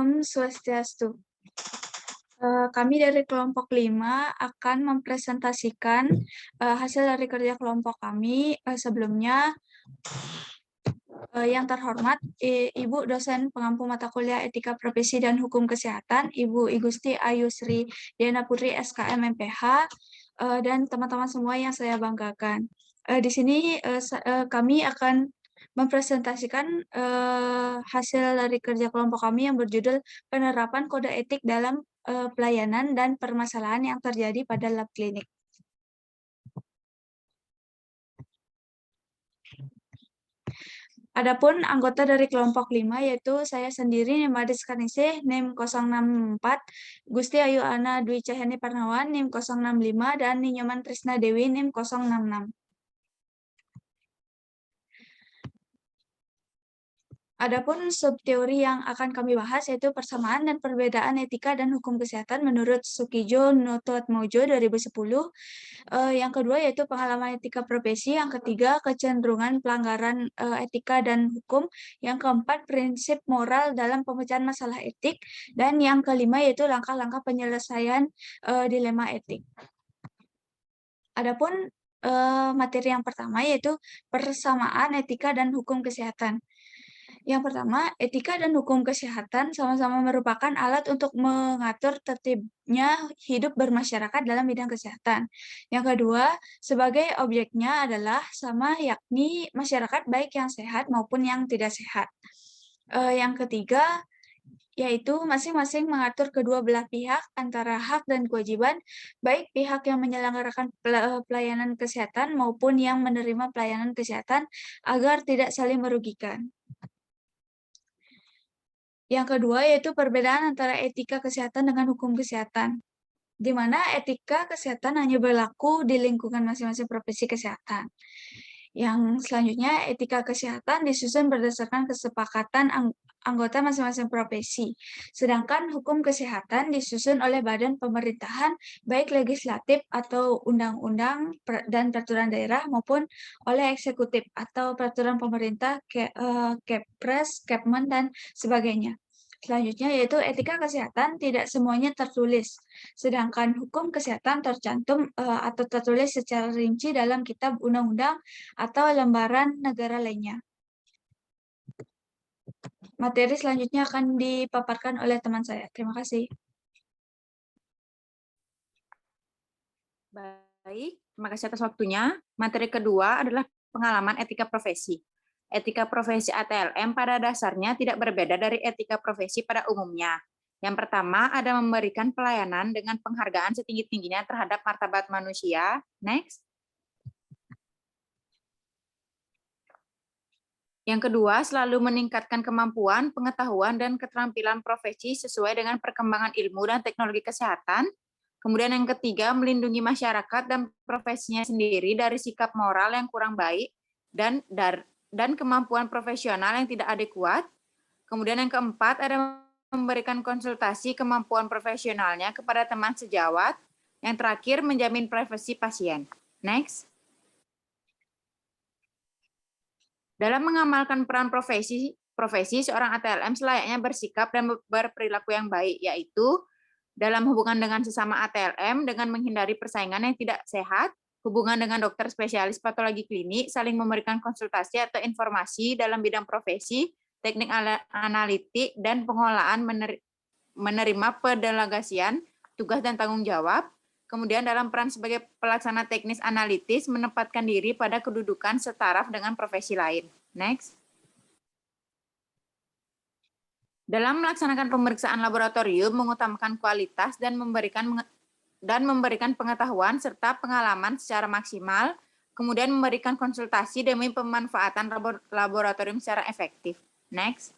Om Swastiastu. Kami dari kelompok 5 akan mempresentasikan hasil dari kerja kelompok kami. Sebelumnya, yang terhormat, Ibu dosen pengampu mata kuliah Etika Profesi dan Hukum Kesehatan, Ibu Igusti Ayu Sri Diana Putri SKM MPH, dan teman-teman semua yang saya banggakan. Di sini kami akan mempresentasikan hasil dari kerja kelompok kami yang berjudul Penerapan Kode Etik dalam Pelayanan dan Permasalahan yang Terjadi pada Lab Klinik. Adapun anggota dari kelompok 5 yaitu saya sendiri Nimades Kanisih NIM 064, Gusti Ayu Ana Dwi Cahyani Parnawan NIM 065 dan Ninyoman Trisna Dewi NIM 066. Adapun subteori yang akan kami bahas yaitu persamaan dan perbedaan etika dan hukum kesehatan menurut Sukijo Notoatmojo 2010. Yang kedua yaitu pengalaman etika profesi, yang ketiga kecenderungan pelanggaran etika dan hukum, yang keempat prinsip moral dalam pemecahan masalah etik, dan yang kelima yaitu langkah-langkah penyelesaian dilema etik. Adapun materi yang pertama yaitu persamaan etika dan hukum kesehatan. Yang pertama, etika dan hukum kesehatan sama-sama merupakan alat untuk mengatur tertibnya hidup bermasyarakat dalam bidang kesehatan. Yang kedua, sebagai objeknya adalah sama, yakni masyarakat baik yang sehat maupun yang tidak sehat. Yang ketiga, yaitu masing-masing mengatur kedua belah pihak antara hak dan kewajiban, baik pihak yang menyelenggarakan pelayanan kesehatan maupun yang menerima pelayanan kesehatan, agar tidak saling merugikan. Yang kedua yaitu perbedaan antara etika kesehatan dengan hukum kesehatan, di mana etika kesehatan hanya berlaku di lingkungan masing-masing profesi kesehatan. Yang selanjutnya, etika kesehatan disusun berdasarkan kesepakatan anggota masing-masing profesi, sedangkan hukum kesehatan disusun oleh badan pemerintahan, baik legislatif atau undang-undang dan peraturan daerah, maupun oleh eksekutif atau peraturan pemerintah, Kepres, Kepmen, dan sebagainya. Selanjutnya yaitu etika kesehatan tidak semuanya tertulis, sedangkan hukum kesehatan tercantum atau tertulis secara rinci dalam kitab undang-undang atau lembaran negara lainnya. Materi selanjutnya akan dipaparkan oleh teman saya. Terima kasih. Baik, terima kasih atas waktunya. Materi kedua adalah pengalaman etika profesi. Etika profesi ATLM pada dasarnya tidak berbeda dari etika profesi pada umumnya. Yang pertama ada memberikan pelayanan dengan penghargaan setinggi-tingginya terhadap martabat manusia. Next. Yang kedua, selalu meningkatkan kemampuan, pengetahuan, dan keterampilan profesi sesuai dengan perkembangan ilmu dan teknologi kesehatan. Kemudian yang ketiga, melindungi masyarakat dan profesinya sendiri dari sikap moral yang kurang baik dan kemampuan profesional yang tidak adekuat. Kemudian yang keempat, ada memberikan konsultasi kemampuan profesionalnya kepada teman sejawat. Yang terakhir, menjamin privasi pasien. Next. Dalam mengamalkan peran profesi seorang ATLM selayaknya bersikap dan berperilaku yang baik, yaitu dalam hubungan dengan sesama ATLM dengan menghindari persaingan yang tidak sehat, hubungan dengan dokter spesialis patologi klinik, saling memberikan konsultasi atau informasi dalam bidang profesi, teknik analitik, dan pengolahan menerima pendelegasian, tugas dan tanggung jawab. Kemudian dalam peran sebagai pelaksana teknis analitis, menempatkan diri pada kedudukan setaraf dengan profesi lain. Next. Dalam melaksanakan pemeriksaan laboratorium, mengutamakan kualitas dan memberikan pengetahuan serta pengalaman secara maksimal, kemudian memberikan konsultasi demi pemanfaatan laboratorium secara efektif. Next.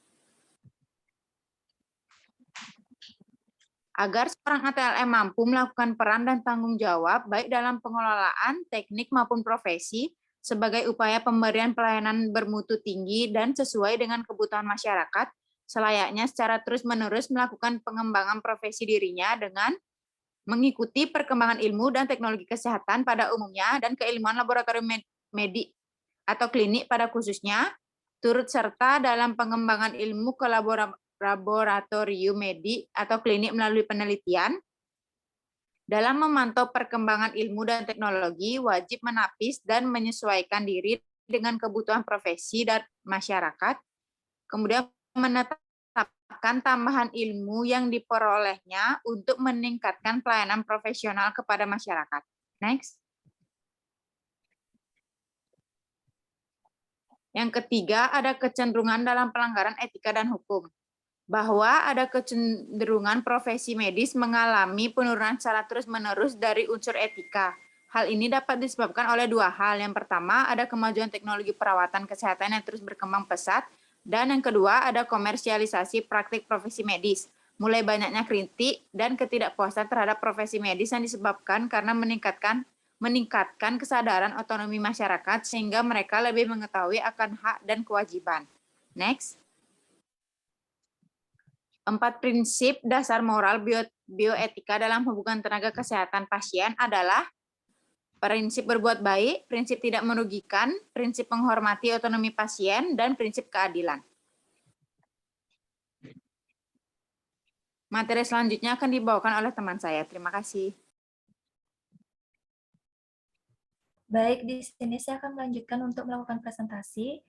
Agar seorang ATLM mampu melakukan peran dan tanggung jawab baik dalam pengelolaan, teknik maupun profesi, sebagai upaya pemberian pelayanan bermutu tinggi dan sesuai dengan kebutuhan masyarakat, selayaknya secara terus-menerus melakukan pengembangan profesi dirinya dengan mengikuti perkembangan ilmu dan teknologi kesehatan pada umumnya dan keilmuan laboratorium medik atau klinik pada khususnya, turut serta dalam pengembangan ilmu laboratorium medik atau klinik melalui penelitian. Dalam memantau perkembangan ilmu dan teknologi, wajib menapis dan menyesuaikan diri dengan kebutuhan profesi dan masyarakat, kemudian menetapkan tambahan ilmu yang diperolehnya untuk meningkatkan pelayanan profesional kepada masyarakat. Next. Yang ketiga, ada kecenderungan dalam pelanggaran etika dan hukum. Bahwa ada kecenderungan profesi medis mengalami penurunan secara terus-menerus dari unsur etika. Hal ini dapat disebabkan oleh dua hal. Yang pertama, ada kemajuan teknologi perawatan kesehatan yang terus berkembang pesat. Dan yang kedua, ada komersialisasi praktik profesi medis. Mulai banyaknya kritik dan ketidakpuasan terhadap profesi medis yang disebabkan karena meningkatkan kesadaran otonomi masyarakat sehingga mereka lebih mengetahui akan hak dan kewajiban. Next. 4 prinsip dasar moral bioetika dalam hubungan tenaga kesehatan pasien adalah prinsip berbuat baik, prinsip tidak merugikan, prinsip menghormati otonomi pasien, dan prinsip keadilan. Materi selanjutnya akan dibawakan oleh teman saya. Terima kasih. Baik, di sini saya akan melanjutkan untuk melakukan presentasi.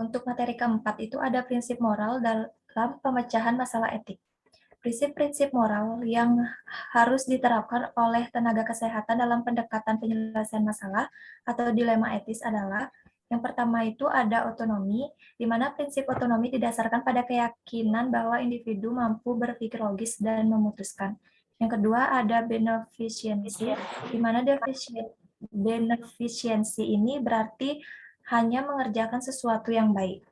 Untuk materi keempat itu ada prinsip moral dalam pemecahan masalah etik. Prinsip-prinsip moral yang harus diterapkan oleh tenaga kesehatan dalam pendekatan penyelesaian masalah atau dilema etis adalah yang pertama itu ada otonomi, di mana prinsip otonomi didasarkan pada keyakinan bahwa individu mampu berpikir logis dan memutuskan. Yang kedua ada beneficiency, di mana beneficiency ini berarti hanya mengerjakan sesuatu yang baik.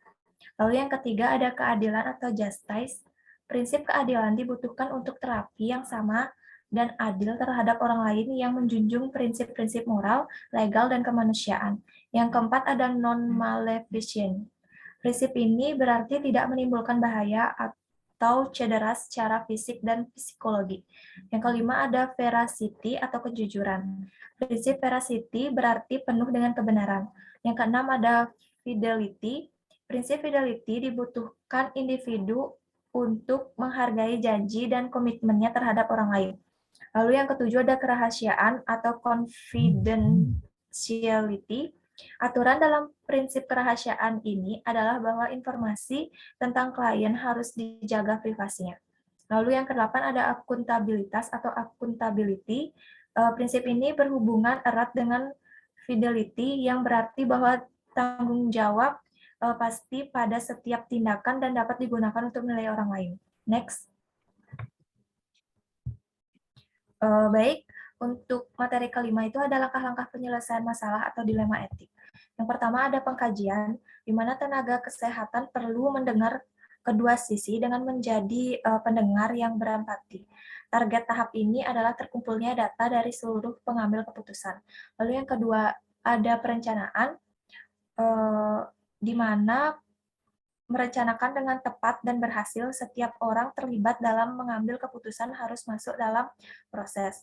Lalu yang ketiga ada keadilan atau justice. Prinsip keadilan dibutuhkan untuk terapi yang sama dan adil terhadap orang lain yang menjunjung prinsip-prinsip moral, legal, dan kemanusiaan. Yang keempat ada non-maleficent. Prinsip ini berarti tidak menimbulkan bahaya atau cedera secara fisik dan psikologi. Yang kelima ada veracity atau kejujuran. Prinsip veracity berarti penuh dengan kebenaran. Yang keenam ada fidelity. Prinsip fidelity dibutuhkan individu untuk menghargai janji dan komitmennya terhadap orang lain. Lalu yang ketujuh ada kerahasiaan atau confidentiality. Aturan dalam prinsip kerahasiaan ini adalah bahwa informasi tentang klien harus dijaga privasinya. Lalu yang kedelapan ada akuntabilitas atau accountability. Prinsip ini berhubungan erat dengan fidelity yang berarti bahwa tanggung jawab pasti pada setiap tindakan dan dapat digunakan untuk menilai orang lain. Next. Baik, untuk materi kelima itu ada langkah-langkah penyelesaian masalah atau dilema etik. Yang pertama ada pengkajian, di mana tenaga kesehatan perlu mendengar kedua sisi dengan menjadi pendengar yang berempati. Target tahap ini adalah terkumpulnya data dari seluruh pengambil keputusan. Lalu yang kedua ada perencanaan, di mana merencanakan dengan tepat dan berhasil, setiap orang terlibat dalam mengambil keputusan harus masuk dalam proses.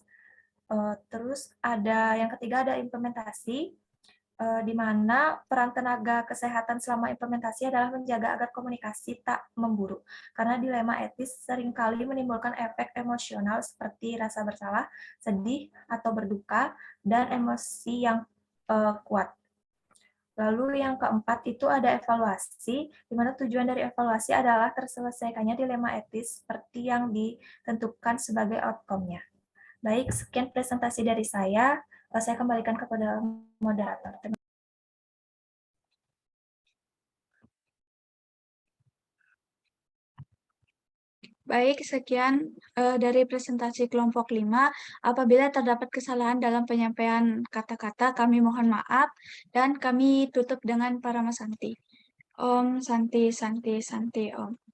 Terus ada yang ketiga ada implementasi, di mana peran tenaga kesehatan selama implementasi adalah menjaga agar komunikasi tak memburuk. Karena dilema etis seringkali menimbulkan efek emosional seperti rasa bersalah, sedih, atau berduka, dan emosi yang kuat. Lalu yang keempat itu ada evaluasi, di mana tujuan dari evaluasi adalah terselesaikannya dilema etis seperti yang ditentukan sebagai outcome-nya. Baik, sekian presentasi dari saya kembalikan kepada moderator. Baik, sekian dari presentasi kelompok 5. Apabila terdapat kesalahan dalam penyampaian kata-kata, kami mohon maaf dan kami tutup dengan Paramasanti. Om Santi Santi Santi Om.